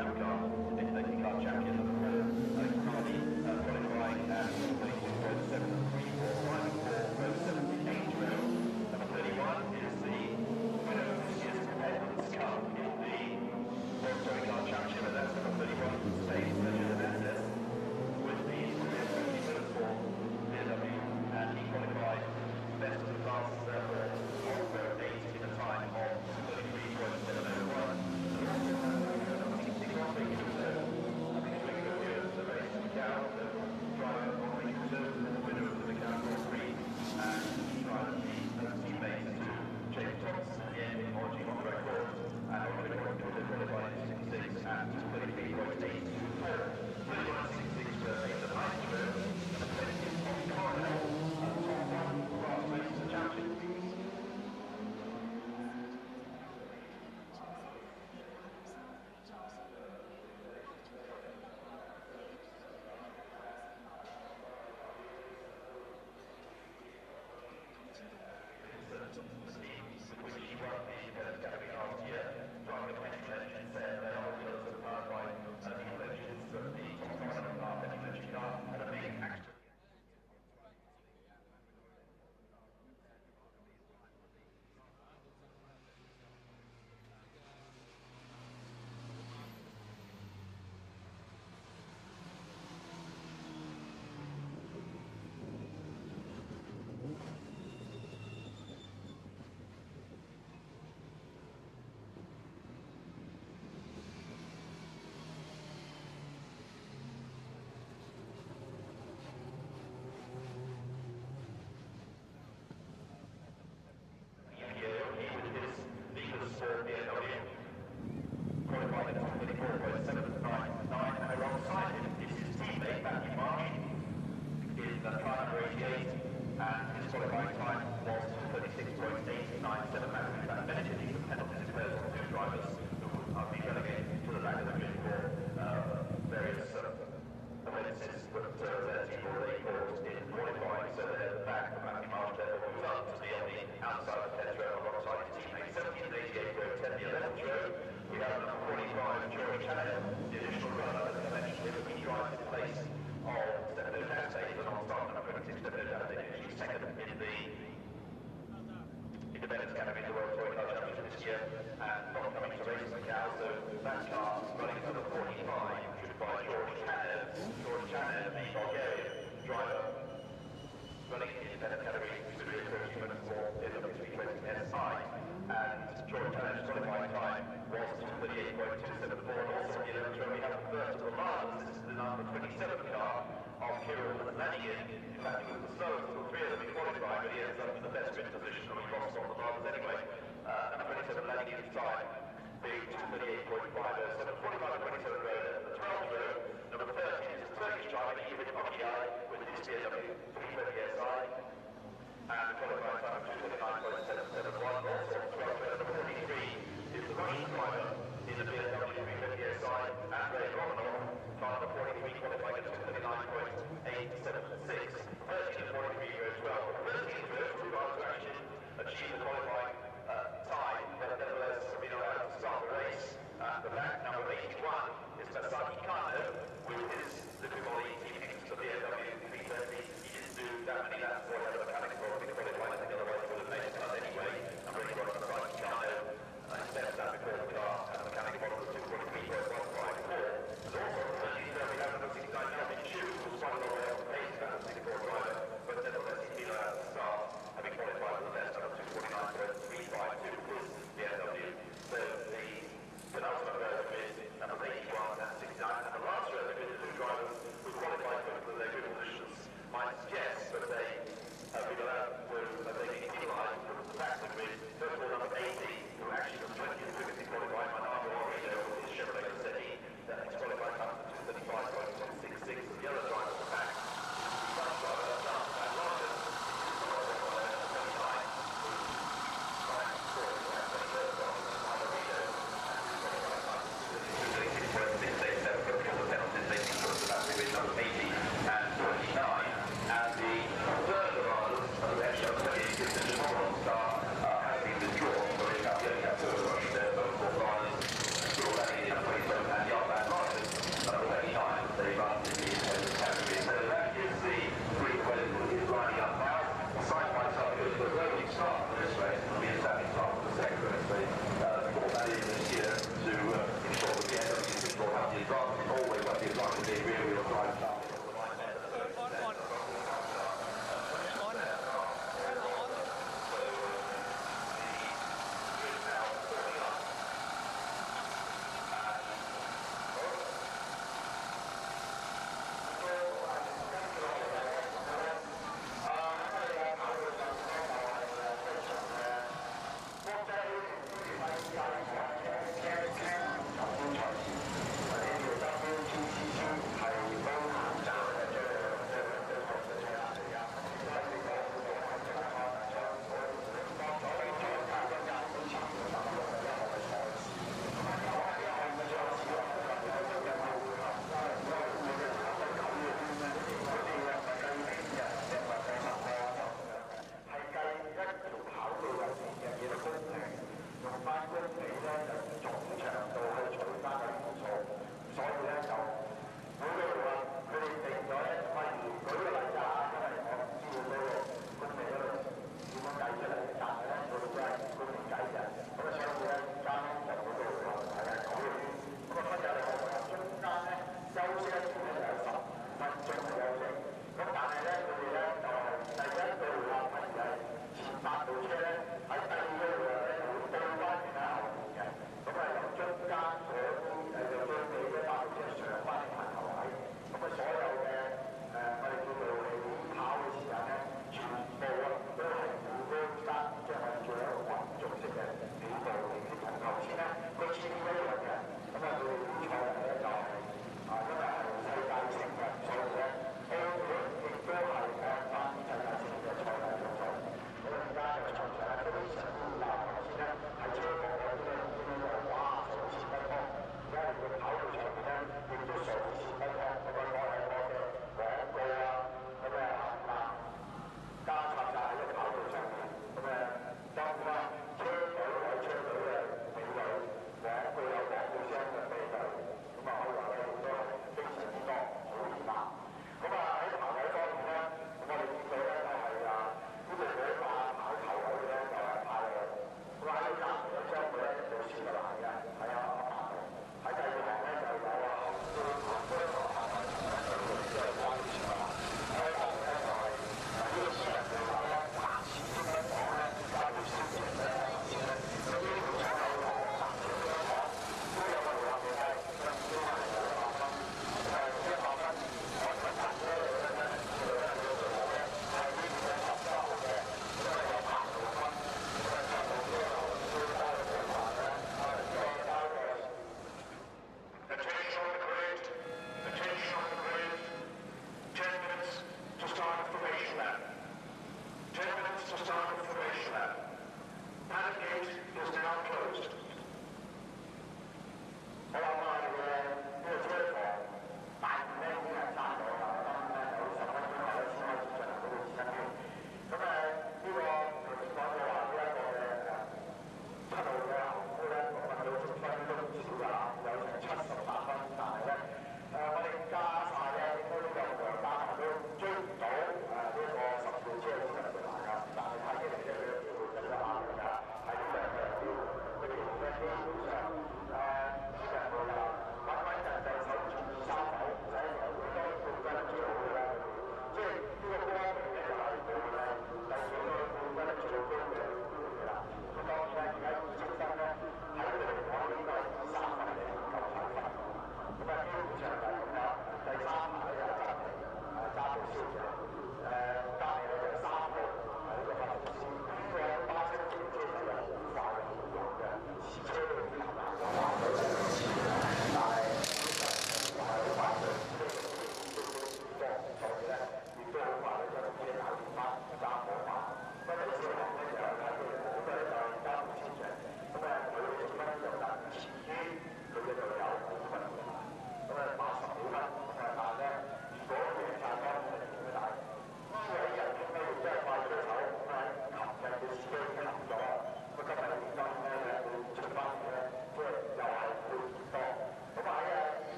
champ car, TBK car champion number 4, Cardi, qualifying at 32.734, 5 and 4, row 78 row. Number 31 is the winner of this year's Edmonds Cup in the World Touring Car Championship, and that's number 31, Space Legend of SS, with the 50 for BMW, and he qualified best of the class for also 8 in a time of 33.701. And also number 61 making reserve. I think it's making a good the race in Macau, the driver on making reserve, the winner of the Macau Grand Prix, and he tried the teammates to James Thompson at the end in origin on the record, and on the record qualified in 66 at 33.824. 31.66 for the ninth row, and the 20th on Cornell, and top one class race champion. Which he won the category last year, driving the penny legends there. They are also powered by the legends of the top car, penny legend car, and a big action. For BMW, qualified at 24.799, and alongside him is his teammate Matthew Marsh in car number 88, and his qualifying time was 36.897. Matthew that benefiting from penalties declared on 2 drivers who are being relegated to the back of the grid for various offences that their team already caused in qualifying, so they're at the back of Matthew Marsh, therefore moves up to be on the outside of the 10th row alongside his teammate. 1788 row, 10 the 11th row. We have number 45, George Chanel, the additional runner, as I mentioned, he drives in place of Stefano Castay, the non-start number 26, Stefano Castay, finishing second in the independence category in the World Touring Car Championship this year, and not coming to race Macau, so that car running at number 45, driven by George Chanel. George Chanel, the Bulgarian driver, running in the independent category, considering for SI, and George Chanel's qualifying time was 38.274, and also in the 11th row we have the first of the Lions. This is the number 27 car of Kirill Lanigan. In fact, he was the slowest of the 3 of them in qualifying, but he ends up in the best grid position, and we lost on the Lions anyway. Number 27 Lanigan's time being 238.507, 45 and 27 row, the 12th row. Number 13 is the Turkish driver, Ivan Okyay, with his BMW 320 SI. And qualifying time of 229.771. Also on 12th row, number 43 is the Russian driver in the BMW 320 SI, Andrei Romanov, car number 43, qualifying at 239.876. 13 and 43 row 12. 13 row, 2 cars to actually achieve the qualifying time, but nevertheless have been allowed to start the race. The back number 81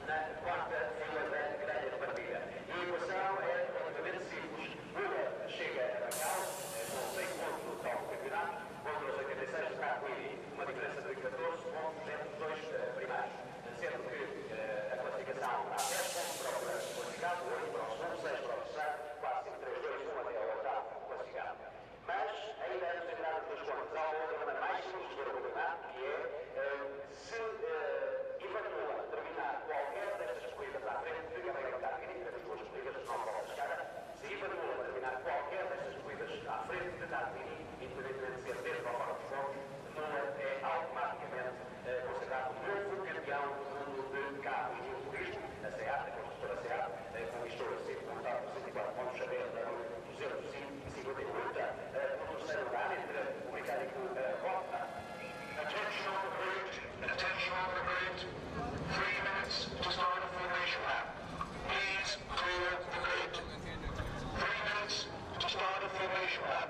na quarta fila da grelha de partida. E a equação é relativamente simples. Mula chega a Macau com 6 pontos no total do campeonato, contra os 86 de Capoeira, uma diferença de 14 pontos entre os dois primários. Sendo que a classificação há 10 pontos para o classificado, 8 para o segundo, 6 para o terceiro, 4, 5, 3, 2, 1 até ao oitavo classificado. Mas ainda antes de terminar os contos, há uma outra maneira mais simples de ver o campeonato, que é se Ivanova terminar qualquer destas corridas à frente de Gabriel Tarquini, temos duas corridas de 9 voltas cada, se Ivanova terminar qualquer destas corridas à frente de Tarquini, independentemente de ser dentro ou fora dos pontos, Mula é automaticamente considerado o novo campeão do mundo de carro e de turismo. A SEAT, a construtora SEAT, conquistou esse resultado por 64 pontos, a BMW 258, no terceiro lugar entre o britânico Rotman. Attention on the grid, attention on the grid. 3 minutes to start a formation lap. Please clear the grid. 3 minutes to start a formation lap.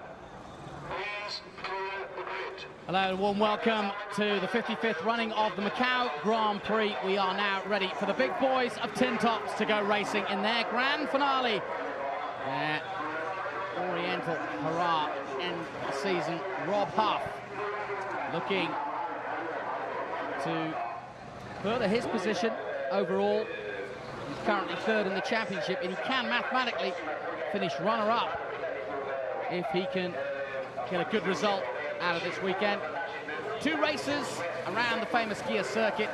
Please clear the grid. Hello and warm welcome to the 55th running of the Macau Grand Prix. We are now ready for the big boys of Tin Tops to go racing in their grand finale. Their Oriental hurrah end the season. Rob Huff looking to further his position overall. He's currently third in the championship and he can mathematically finish runner-up if he can get a good result out of this weekend. 2 races around the famous Kia circuit.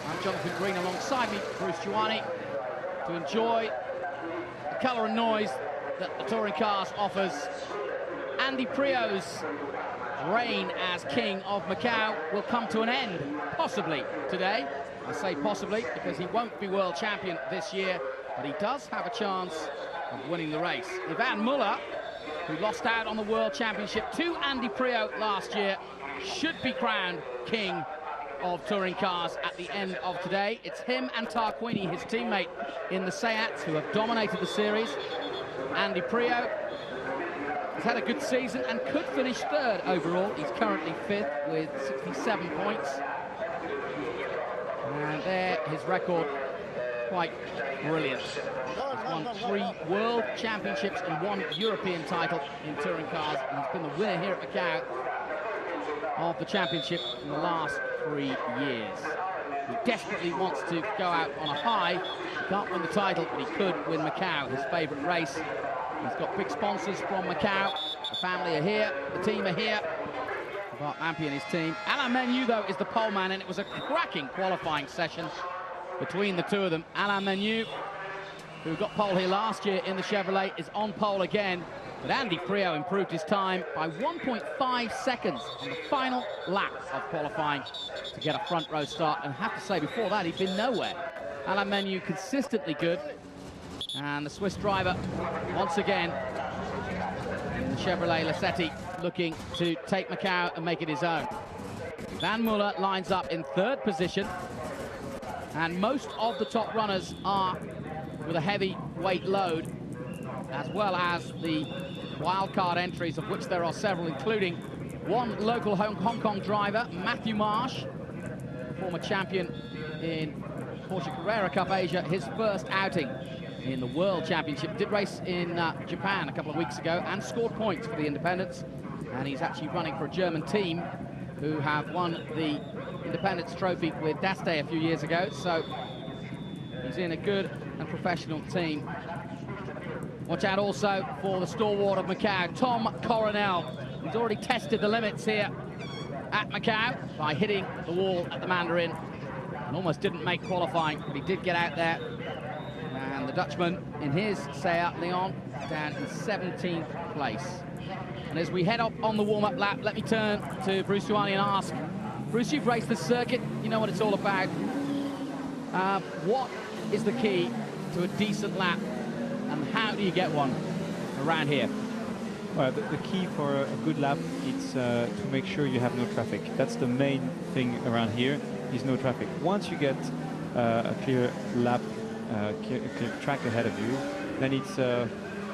I'm Jonathan Green alongside me, Bruce Giuani, to enjoy the colour and noise that the touring cars offers. Andy Prio's reign as King of Macau will come to an end, possibly today. I say possibly because he won't be world champion this year, but he does have a chance of winning the race. Ivan Muller, who lost out on the World Championship to Andy Prio last year, should be crowned King of Touring Cars at the end of today. It's him and Tarquini, his teammate in the Seats, who have dominated the series. Andy Prio has had a good season and could finish third overall. He's currently 5th with 67 points. And there, his record, quite brilliant. He's won 3 World Championships and 1 European title in touring cars. And he's been the winner here at Macau of the championship in the last 3 years. He desperately wants to go out on a high. He can't win the title, but he could win Macau, his favourite race. He's got big sponsors from Macau. The family are here, the team are here. Bart Lampy and his team. Alain Menu, though, is the pole man, and it was a cracking qualifying session between the two of them. Alain Menu, who got pole here last year in the Chevrolet, is on pole again. But Andy Prio improved his time by 1.5 seconds on the final lap of qualifying to get a front row start. And I have to say, before that, he'd been nowhere. Alain Menu consistently good. And the Swiss driver, once again, in the Chevrolet Lacetti, looking to take Macau and make it his own. Van Muller lines up in 3rd position. And most of the top runners are with a heavy weight load, as well as the wildcard entries, of which there are several, including one local Hong Kong driver, Matthew Marsh, former champion in Porsche Carrera Cup Asia, his first outing in the World Championship. Did race in Japan a couple of weeks ago and scored points for the independents. And he's actually running for a German team who have won the Independence Trophy with Daste a few years ago. So he's in a good and professional team. Watch out also for the stalwart of Macau, Tom Coronel. He's already tested the limits here at Macau by hitting the wall at the Mandarin and almost didn't make qualifying, but he did get out there. And the Dutchman in his Seat Leon down in 17th place. And as we head up on the warm-up lap, let me turn to Bruce Giuani and ask, Bruce, you've raced the circuit, you know what it's all about. What is the key to a decent lap, and how do you get one around here? Well, the key for a good lap is to make sure you have no traffic. That's the main thing around here, is no traffic. Once you get a clear lap, clear track ahead of you, then it's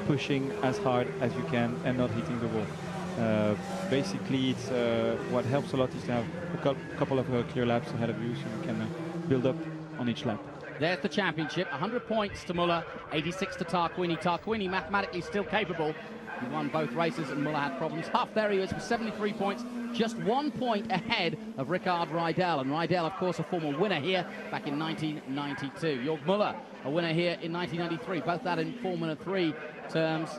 pushing as hard as you can and not hitting the wall. Basically, it's what helps a lot is to have a couple of clear laps ahead of you, so you can build up on each lap. There's the championship. 100 points to Muller, 86 to Tarquini. Tarquini mathematically still capable. He won both races and Muller had problems. Half there he is with 73 points, just 1 point ahead of Rickard Rydell. And Rydell, of course, a former winner here back in 1992. Jörg Muller, a winner here in 1993. Both that in Formula 3 terms.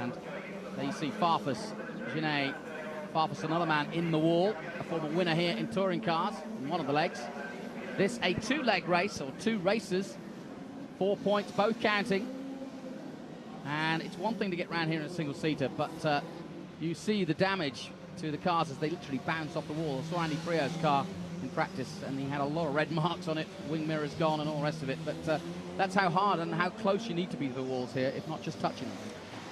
And there you see Farfus, Genet. Farfus, another man in the wall, a former winner here in touring cars in one of the legs. This a two-leg race, or two races, 4 points, both counting. And it's one thing to get around here in a single-seater, but you see the damage to the cars as they literally bounce off the wall. I saw Andy Priault's car in practice, and he had a lot of red marks on it, wing mirrors gone and all the rest of it. But that's how hard and how close you need to be to the walls here, if not just touching them.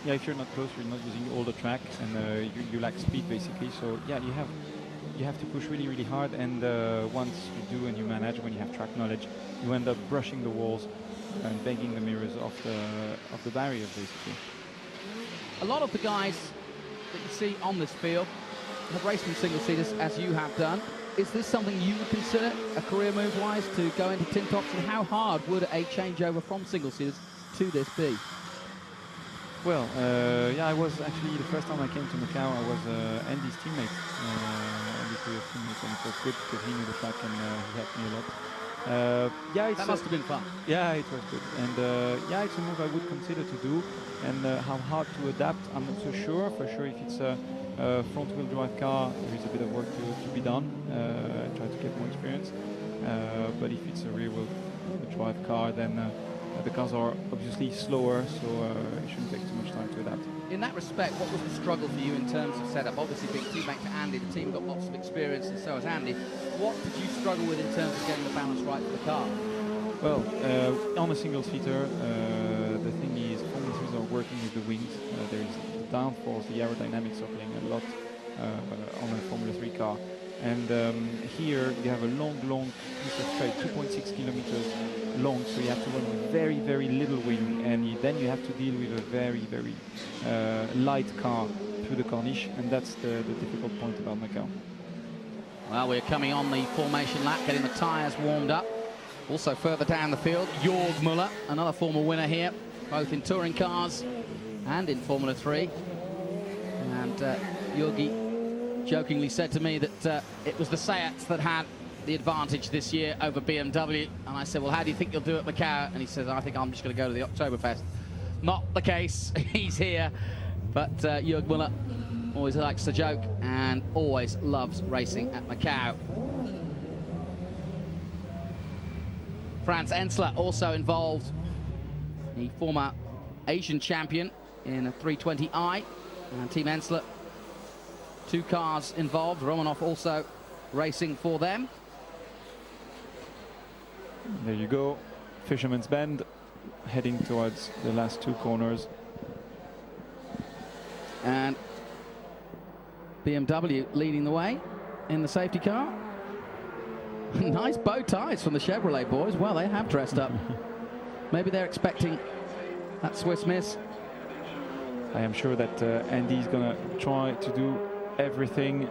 Yeah, if you're not close, you're not using all the track, and you lack speed basically. So yeah, you have to push really, really hard. And once you do and you manage, when you have track knowledge, you end up brushing the walls and banging the mirrors off the barrier basically. A lot of the guys that you see on this field have raced in single-seaters, as you have done. Is this something you would consider a career move-wise to go into tin tops, and how hard would a changeover from single-seaters to this be? Well, yeah, I was actually, the first time I came to Macau, I was Andy's teammate, Andy's teammate, and it was good because he knew the track and he helped me a lot. Yeah, that must have been fun. Yeah, it was good, and yeah, it's a move I would consider to do. And how hard to adapt, I'm not so sure. For sure, if it's a front-wheel drive car, there is a bit of work to be done. Try to get more experience. But if it's a rear-wheel drive car, then the cars are obviously slower, so it shouldn't take too much time to adapt. In that respect, what was the struggle for you in terms of setup? Obviously, being teammate to Andy, the team got lots of experience, and so has Andy. What did you struggle with in terms of getting the balance right for the car? Well, on a single-seater, the thing is, Formula 3s are working with the wings. There is the downforce, the aerodynamics are playing a lot on a Formula 3 car. And here you have a long piece of straight, 2.6 kilometers long, so you have to run with very, very little wing, and then you have to deal with a very, very light car through the Corniche, and that's the difficult point about Macau. Well, we're coming on the formation lap, getting the tyres warmed up. Also further down the field, Jörg Muller, another former winner here, both in touring cars and in Formula 3. And Jörgi jokingly said to me that it was the Seats that had the advantage this year over BMW. And I said, well, how do you think you'll do at Macau? And he says, I think I'm just going to go to the Oktoberfest. Not the case. He's here. But Jörg Muller always likes to joke and always loves racing at Macau. Franz Ensler also involved, the former Asian champion in a 320i. And Team Ensler, two cars involved. Romanov also racing for them. There you go, Fisherman's Bend, heading towards the last two corners. And BMW leading the way in the safety car. Nice bow ties from the Chevrolet boys. Well, they have dressed up. Maybe they're expecting that Swiss miss. I am sure that Andy's gonna try to do everything.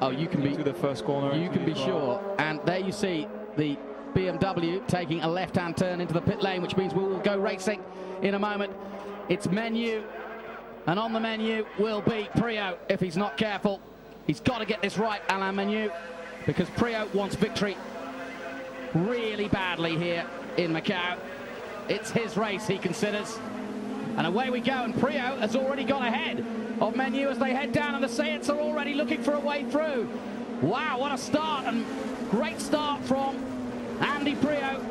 Oh, you can be to the first corner. You can be sure. And there you see the BMW taking a left-hand turn into the pit lane, which means we will go racing in a moment. It's Menu, and on the menu will be Priault if he's not careful. He's got to get this right, Alain Menu, because Priault wants victory really badly here in Macau. It's his race, he considers. And away we go, and Priault has already gone ahead of Menu as they head down, and the Seats are already looking for a way through. Wow, what a start, and great start from Andy Priault.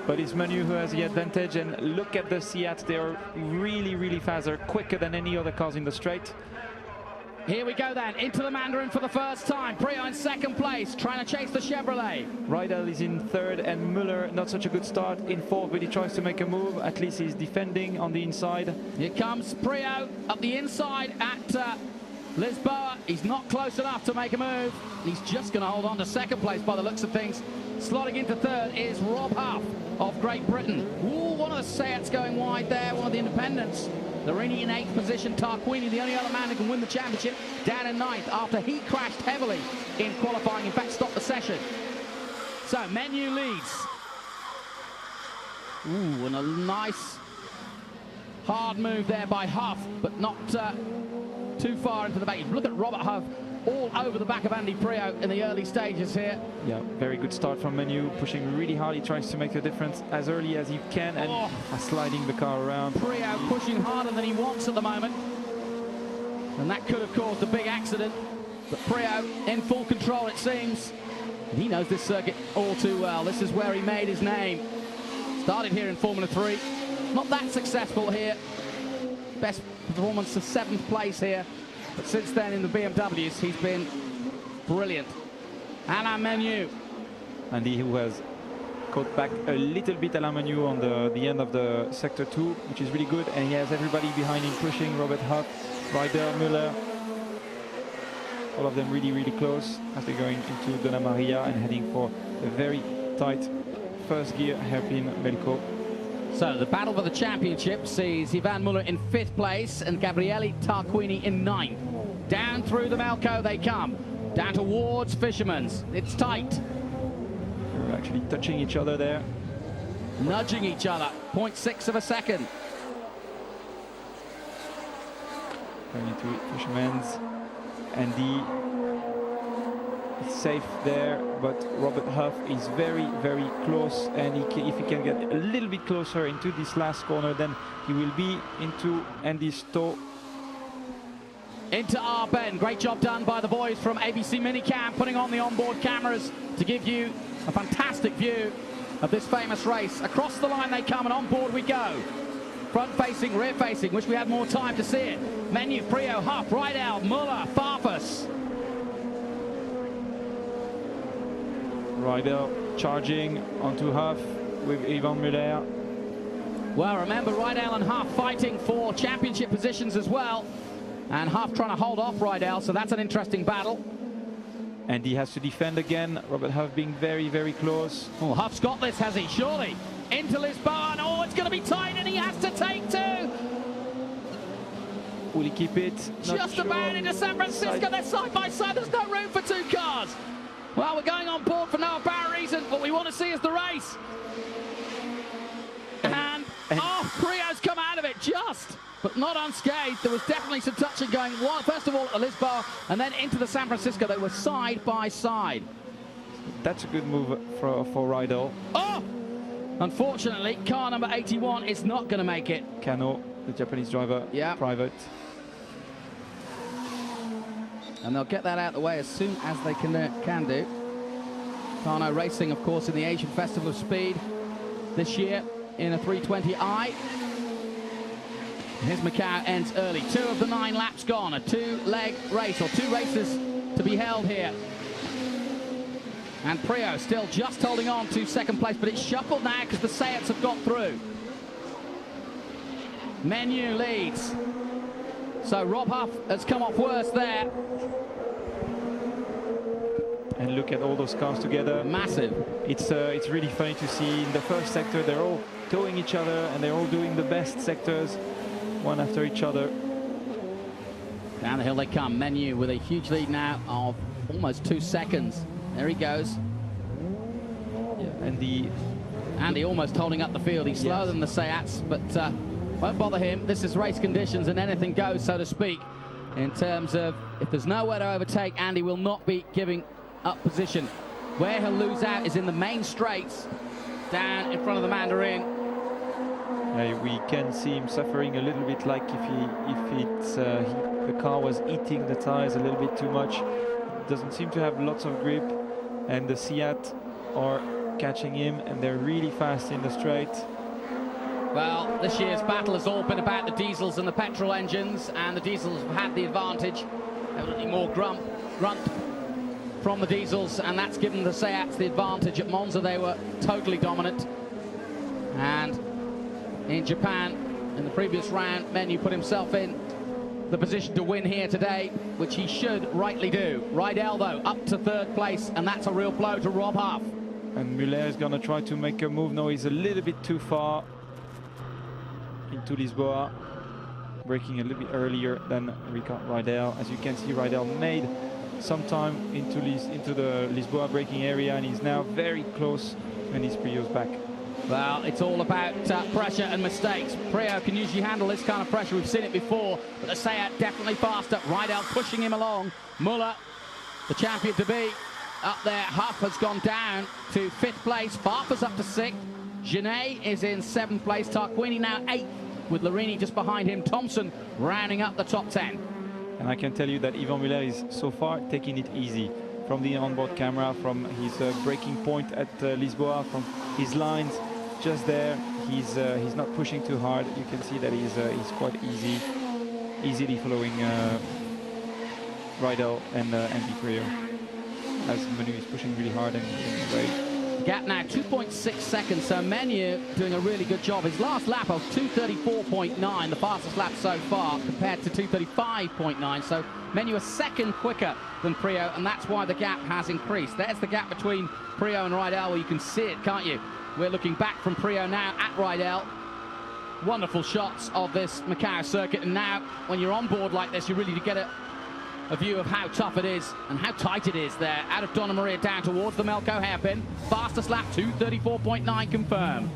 But it's Menu who has the advantage, and look at the Seats, they are really, really fast. They're quicker than any other cars in the straight. Here we go then, into the Mandarin for the first time. Priault in second place, trying to chase the Chevrolet. Rydell is in third, and Muller, not such a good start, in fourth, but he tries to make a move. At least he's defending on the inside. Here comes Priault up the inside at Lisboa. He's not close enough to make a move. He's just going to hold on to second place by the looks of things. Slotting into third is Rob Huff of Great Britain. Ooh, one of the Seats going wide there, one of the independents. Larini in 8th position, Tarquini, the only other man who can win the championship, down in 9th after he crashed heavily in qualifying, in fact stopped the session. So Menu leads. Ooh, and a nice hard move there by Huff, but not too far into the back. Look at Robert Huff all over the back of Andy Priaulx in the early stages here. Yeah, very good start from Menu, pushing really hard. He tries to make the difference as early as he can and sliding the car around. Priaulx pushing harder than he wants at the moment. And that could have caused a big accident. But Priaulx in full control, it seems. And he knows this circuit all too well. This is where he made his name. Started here in Formula 3. Not that successful here. Best performance of 7th place here. But since then in the BMWs, he's been brilliant. Alain Menu. Andy, who has caught back a little bit Alain Menu on the end of the Sector 2, which is really good. And he has everybody behind him pushing, Robert Huff, Ryder, Müller. All of them really, really close as they're going into Donna Maria and heading for a very tight first gear hairpin Melco. So the battle for the championship sees Yvan Muller in 5th place and Gabriele Tarquini in 9th. Down through the Melco they come, down towards Fisherman's. It's tight. They're actually touching each other there. Nudging each other, 0.6 of a second. Going into Fisherman's. Andy is safe there, but Robert Huff is very, very close, and if he can get a little bit closer into this last corner, then he will be into Andy's toe. Into Arben. Great job done by the boys from ABC Minicam, putting on the onboard cameras to give you a fantastic view of this famous race. Across the line they come, and on board we go. Front facing, rear facing. Wish we had more time to see it. Menu, Priaulx, Huff, Riedel, Muller, Farfus. Riedel charging onto Huff with Yvan Muller. Well, remember Riedel and Huff fighting for championship positions as well. And Huff trying to hold off Riedel, so that's an interesting battle. And he has to defend again. Robert Huff being very, very close. Oh, Huff's got this, has he? Surely. Into Lisboa, and oh, it's going to be tight, and he has to take 2. Will he keep it? Just about into San Francisco. They're side by side. There's no room for 2 cars. Well, we're going on board for no apparent reason. What we want to see is the race. And Priaulx's come out of it just, but not unscathed. There was definitely some touching going. First of all, at Lisboa, and then into the San Francisco. They were side by side. That's a good move for Riedel. Oh! Unfortunately, car number 81 is not going to make it. Kano, the Japanese driver, private. And they'll get that out of the way as soon as they can do. Kano racing, of course, in the Asian Festival of Speed this year in a 320i. His Macau ends early. 2 of the 9 laps gone. A 2-leg race, or 2 races to be held here. And Priaulx still just holding on to 2nd place, but it's shuffled now because the Seats have got through. Menu leads. So Rob Huff has come off worse there. And look at all those cars together. Massive. It's really funny to see in the first sector they're all towing each other and they're all doing the best sectors one after each other. Down the hill they come. Menu with a huge lead now of almost 2 seconds. There he goes. Yeah, Andy almost holding up the field. He's slower than the Seats, but won't bother him. This is race conditions and anything goes, so to speak, in terms of if there's nowhere to overtake, Andy will not be giving up position. Where he'll lose out is in the main straights down in front of the Mandarin. We can see him suffering a little bit, like if the car was eating the tires a little bit too much. It doesn't seem to have lots of grip, and the Seat are catching him, and they're really fast in the straight. Well, this year's battle has all been about the diesels and the petrol engines, and the diesels have had the advantage. Evidently more grunt from the diesels, and that's given the Seats the advantage. At Monza they were totally dominant, and in Japan in the previous round, Menu put himself in the position to win here today, which he should rightly do. Riedel though up to 3rd place, and that's a real blow to Rob Huff. And Muller is going to try to make a move. No, he's a little bit too far into Lisboa, braking a little bit earlier than Riedel. As you can see, Riedel made some time into the Lisboa braking area, and he's now very close when he's Priaulx's back. Well, it's all about pressure and mistakes. Priaulx can usually handle this kind of pressure. We've seen it before, but the Seat definitely faster. Rydell pushing him along. Muller, the champion to be, up there. Huff has gone down to 5th place. Farfus up to 6th. Genet is in 7th place. Tarquini now 8th, with Larini just behind him. Thompson rounding up the top 10. And I can tell you that Yvan Muller is so far taking it easy. From the onboard camera, from his braking point at Lisboa, from his lines just there, he's not pushing too hard. You can see that he's quite easily following Rydell and Andy Priaulx, as Menu is pushing really hard and he's great. Gap now 2.6 seconds, so Menu doing a really good job. His last lap of 2:34.9, the fastest lap so far, compared to 2:35.9, so Menu a second quicker than Priaulx, and that's why the gap has increased. There's the gap between Priaulx and Rydell, where you can see it, can't you? We're looking back from Priaulx now at Rydell. Wonderful shots of this Macau circuit, and now when you're on board like this, you really do get a view of how tough it is and how tight it is there. Out of Donna Maria down towards the Melco hairpin. Fastest lap, 2:34.9 confirmed.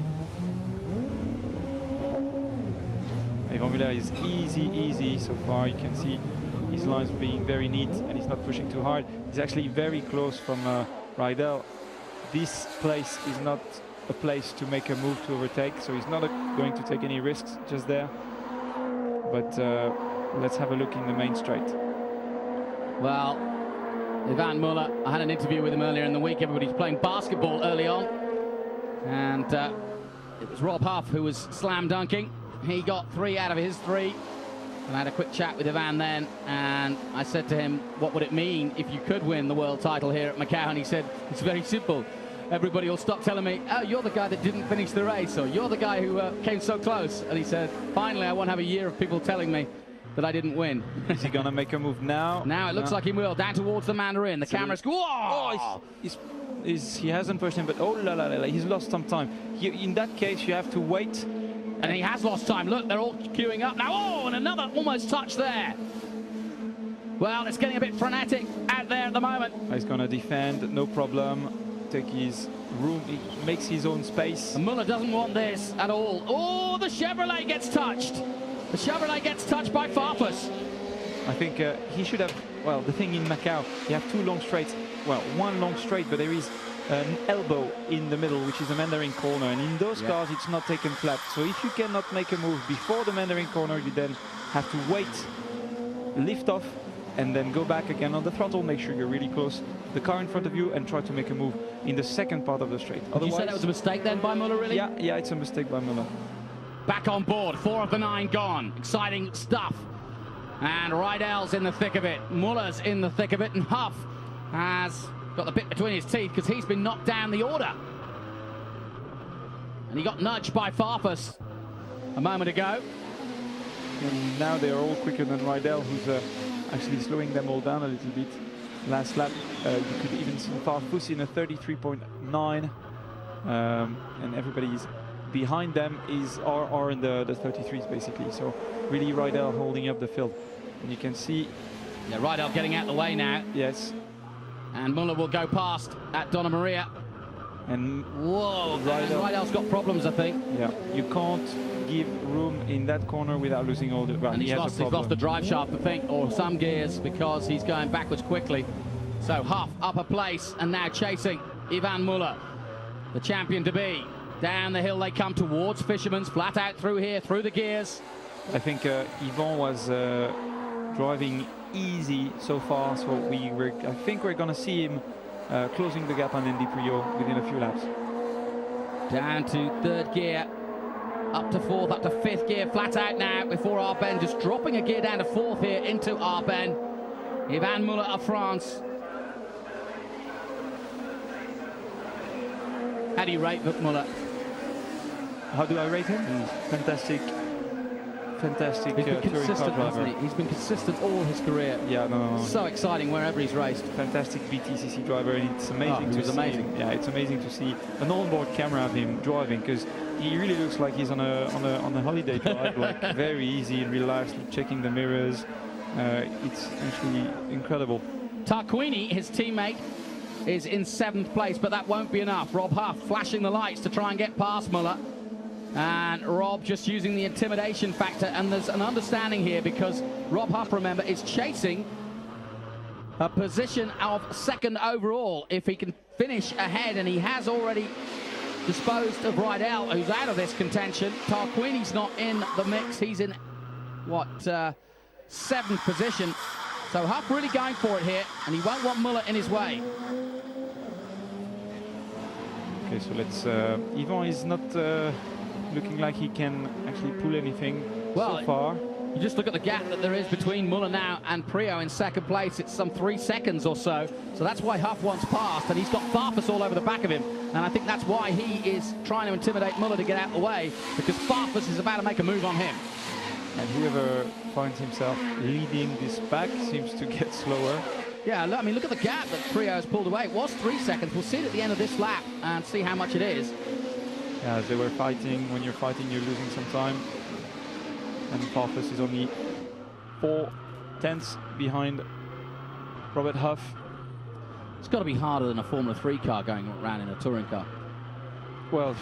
Yvan Muller is easy so far. You can see his lines being very neat and he's not pushing too hard. He's actually very close from Rydell. This place is not a place to make a move to overtake, so he's not going to take any risks just there. But let's have a look in the main straight. Well, Yvan Muller, I had an interview with him earlier in the week. Everybody's playing basketball early on. And it was Rob Huff who was slam dunking. He got 3 out of his 3. And I had a quick chat with Yvan then, and I said to him, what would it mean if you could win the world title here at Macau? And he said, it's very simple. Everybody will stop telling me, oh, you're the guy that didn't finish the race, or you're the guy who came so close. And he said, finally, I won't have a year of people telling me that I didn't win. Is he going to make a move now? Now it looks like he will. Down towards the Mandarin. The camera's... Oh, he hasn't pushed him, but oh la la la, he's lost some time. In that case, you have to wait. And he has lost time. Look, they're all queuing up now. Oh, and another almost touch there. Well, it's getting a bit frenetic out there at the moment. He's going to defend, no problem. Take his room, he makes his own space. And Muller doesn't want this at all. Oh, the Chevrolet gets touched. The Chevrolet gets touched by Farfus. I think he should have, well, the thing in Macau, you have 2 long straights. Well, 1 long straight, but there is an elbow in the middle, which is a Mandarin corner. And in those cars, it's not taken flat. So if you cannot make a move before the Mandarin corner, you then have to wait, lift off, and then go back again on the throttle. Make sure you're really close to the car in front of you and try to make a move in the second part of the straight. Otherwise, you said that was a mistake then by Muller, really? Yeah, it's a mistake by Muller. Back on board, 4 of the 9 gone. Exciting stuff. And Rydell's in the thick of it. Muller's in the thick of it, and Huff has got the bit between his teeth because he's been knocked down the order. And he got nudged by Farfus a moment ago. And now they are all quicker than Rydell, who's actually slowing them all down a little bit. Last lap, you could even see Farfus in a 33.9, and everybody's behind them are in the 33s basically. So really Rydell holding up the field, and you can see. Yeah, Rydell getting out the way now. Yes. And Muller will go past at Donna Maria. And whoa, Rydell's got problems, I think. Yeah, you can't give room in that corner without losing all the... Well, and he's lost the drive shaft, I think, or some gears, because he's going backwards quickly. So Huff up a place and now chasing Yvan Muller, the champion to be. Down the hill they come towards Fisherman's, flat out through here, through the gears. I think Yvan was driving easy so far, so I think we're going to see him closing the gap on Andy Priaulx within a few laps. Down to 3rd gear, up to 4th, up to 5th gear, flat out now before Arben, just dropping a gear down to 4th here into Arben. Yvan Muller of France. How do you rate Muller? How do I rate him? Fantastic touring car driver. He's been consistent all his career. Yeah, no. So exciting wherever he's raced. Fantastic BTCC driver, and it's amazing to see. Amazing. Yeah, it's amazing to see an onboard camera of him driving, because he really looks like he's on a holiday drive, like very easy and relaxed, checking the mirrors. It's actually incredible. Tarquini, his teammate, is in 7th place, but that won't be enough. Rob Huff flashing the lights to try and get past Muller. And Rob just using the intimidation factor. And there's an understanding here because Rob Huff, remember, is chasing a position of 2nd overall. If he can finish ahead, and he has already disposed of Rydell, who's out of this contention. Tarquini's not in the mix. He's in, what, 7th position. So Huff really going for it here, and he won't want Muller in his way. Okay, so let's... Yvon is not looking like he can actually pull anything so far. You just look at the gap that there is between Muller now and Priaulx in 2nd place. It's some 3 seconds or so. So that's why Huff wants past, and he's got Farfus all over the back of him. And I think that's why he is trying to intimidate Muller to get out of the way, because Farfus is about to make a move on him. And whoever finds himself leading this pack seems to get slower. Yeah, I mean, look at the gap that Priaulx has pulled away. It was 3 seconds. We'll see it at the end of this lap and see how much it is. Yeah, as they were fighting. When you're fighting, you're losing some time. And Farfus is only 4/10 behind Robert Huff. It's got to be harder than a Formula 3 car going around in a touring car. Well,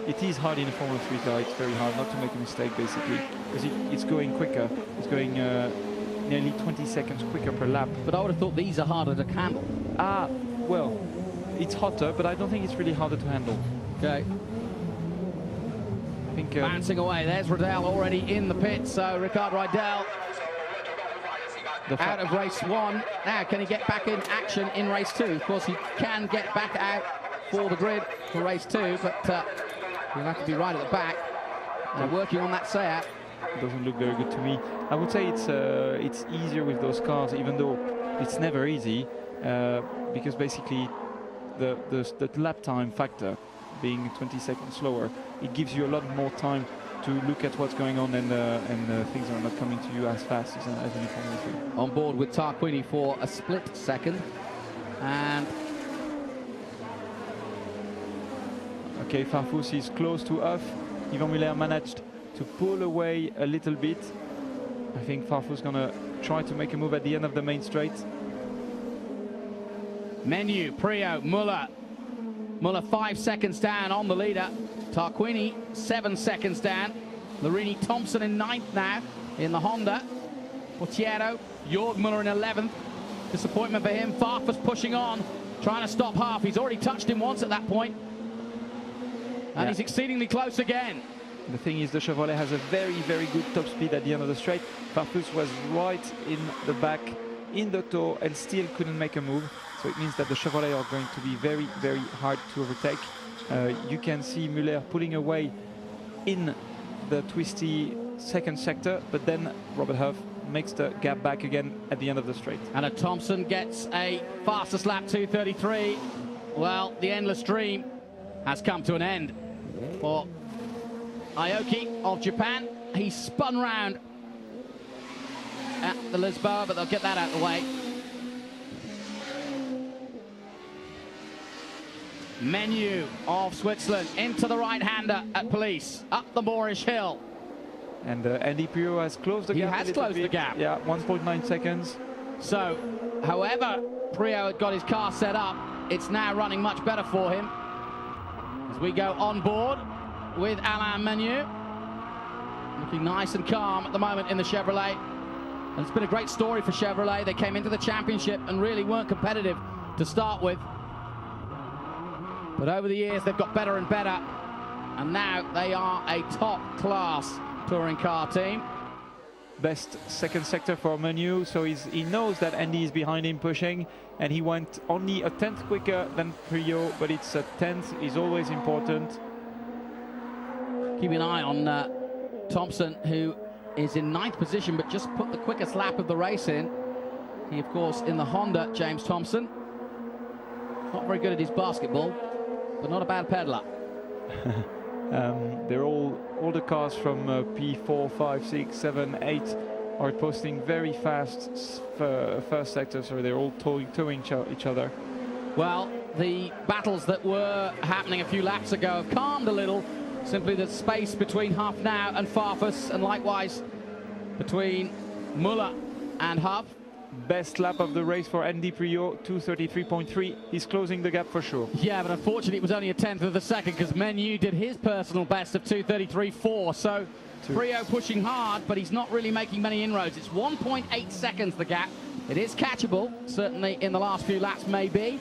it is hard in a Formula 3 car. It's very hard not to make a mistake, basically, because it's going quicker. It's going nearly 20 seconds quicker per lap. But I would have thought these are harder to handle. Ah, well, it's hotter, but I don't think it's really harder to handle. Okay. I think, bouncing away. There's Rydell already in the pit. So Ricard Rydell out of race 1. Now, can he get back in action in race 2? Of course, he can get back out for the grid for race 2, but he'll have to be right at the back. Working on that Seat. Doesn't look very good to me. I would say it's easier with those cars, even though it's never easy, because basically the lap time factor being 20 seconds slower, it gives you a lot more time to look at what's going on, and things are not coming to you as fast as in Formula 3. On board with Tarquini for a split second. And okay, Farfus is close to Huff. Yvon Muller managed to pull away a little bit. I think Farfus gonna try to make a move at the end of the main straight. Menu, Priaulx, Muller. Muller 5 seconds down on the leader. Tarquini 7 seconds down. Larini Thompson in 9th now in the Honda. Portiero, Jörg Muller in 11th. Disappointment for him. Farfus pushing on, trying to stop Huff. He's already touched him once at that point. And he's exceedingly close again. The thing is, the Chevrolet has a very, very good top speed at the end of the straight. Farfus was right in the back, in the toe, and still couldn't make a move. So it means that the Chevrolet are going to be very, very hard to overtake. You can see Muller pulling away in the twisty 2nd sector, but then Robert Huff makes the gap back again at the end of the straight. And Thompson gets a fastest lap 2:33. Well, the endless dream has come to an end for Aoki of Japan. He spun round at the Lisboa, but they'll get that out of the way. Menu of Switzerland into the right-hander at Police, up the Moorish Hill. And Andy Priaulx has closed the gap. He has closed the gap. Yeah, 1.9 seconds. So, however Priaulx had got his car set up, it's now running much better for him. As we go on board with Alain Menu. Looking nice and calm at the moment in the Chevrolet. And it's been a great story for Chevrolet. They came into the championship and really weren't competitive to start with. But over the years, they've got better and better. And now they are a top-class touring car team. Best 2nd sector for Menu, so he knows that Andy is behind him pushing, and he went only a 10th quicker than Priaulx, but it's a 10th is always important. Keep an eye on Thompson, who is in 9th position, but just put the quickest lap of the race in. He, of course, in the Honda, James Thompson. Not very good at his basketball, but not a bad peddler. They're all the cars from P4, 5, 6, 7, 8 are posting very fast first sector, so they're all towing each other. Well, the battles that were happening a few laps ago have calmed a little. Simply the space between Huff now and Farfus, and likewise between Muller and Huff. best lap of the race for Andy Priaulx, 2:33.3. He's closing the gap for sure. Yeah, but unfortunately it was only a tenth of a second because Menu did his personal best of 2:33.4. So Priaulx pushing hard, but he's not really making many inroads. It's 1.8 seconds the gap. It is catchable, certainly in the last few laps maybe.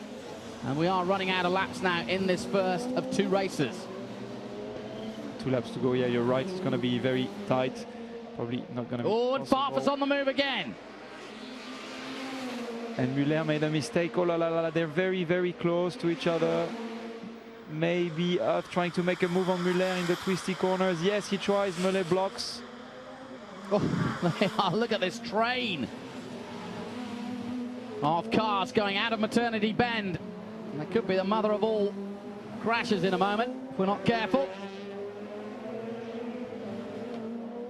And we are running out of laps now in this first of 2 races. 2 laps to go. Yeah, you're right. It's going to be very tight. Probably not going to be Oh, and Farfus on the move again. And Muller made a mistake. Oh la la la, they're very, very close to each other. Maybe trying to make a move on Muller in the twisty corners. Yes, he tries. Muller blocks. Oh, look at this train of cars going out of Maternity Bend. That could be the mother of all crashes in a moment, if we're not careful.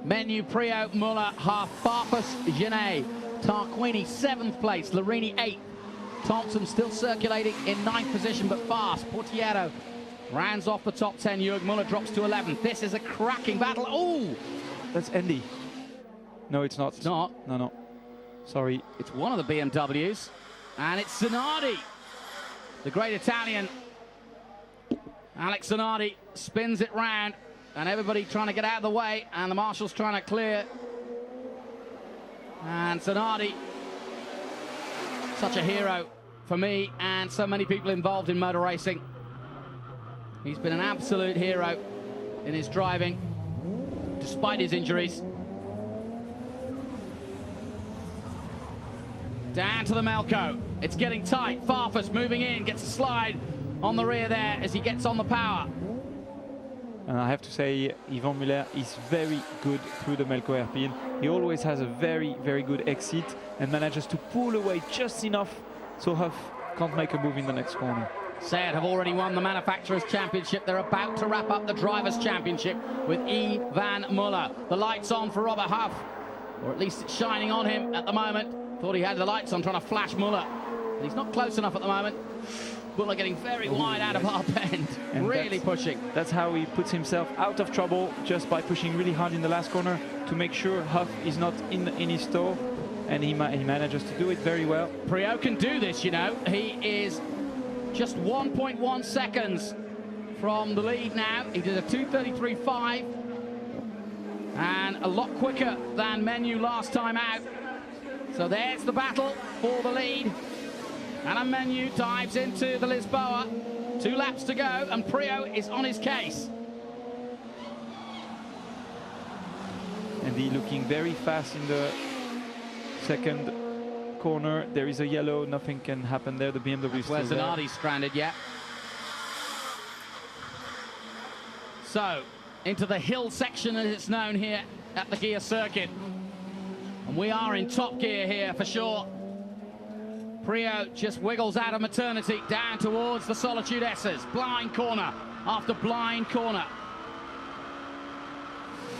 Menu, Priaulx, Muller, Farfus, Genet. Tarquini 7th place, Larini 8th. Thompson still circulating in 9th position, but fast. Portiero rounds off the top 10. Jürg Muller drops to 11th. This is a cracking battle. Oh! That's Andy. No, it's not. It's not. No, no. Sorry. It's one of the BMWs. And it's Zanardi. The great Italian. Alex Zanardi spins it round. And everybody trying to get out of the way. And the marshals trying to clear. And Zanardi, such a hero for me and so many people involved in motor racing. He's been an absolute hero in his driving, despite his injuries. Down to the Melco. It's getting tight. Farfus moving in, gets a slide on the rear there as he gets on the power. And I have to say, Yvan Muller is very good through the Melco hairpin. He always has a very, very good exit and manages to pull away just enough so Huff can't make a move in the next corner. Seat have already won the Manufacturers' Championship. They're about to wrap up the Drivers' Championship with Yvan Muller. The lights on for Robert Huff, or at least it's shining on him at the moment. Thought he had the lights on trying to flash Muller. But he's not close enough at the moment. Muller getting very wide out of our bend, and really pushing. That's how he puts himself out of trouble, just by pushing really hard in the last corner to make sure Huff is not in his toe, and he manages to do it very well. Priaulx can do this, you know. He is just 1.1 seconds from the lead now. He did a 2:33.5 and a lot quicker than Menu last time out. So there's the battle for the lead. And a Menu dives into the Lisboa. 2 laps to go, and Priaulx is on his case. And he looking very fast in the second corner. There is a yellow, nothing can happen there. The BMW is still there. Zanardi's stranded, yeah. So, into the hill section as it's known here at the gear circuit. And we are in top gear here for sure. Priaulx just wiggles out of Maternity down towards the Solitude S's. Blind corner after blind corner.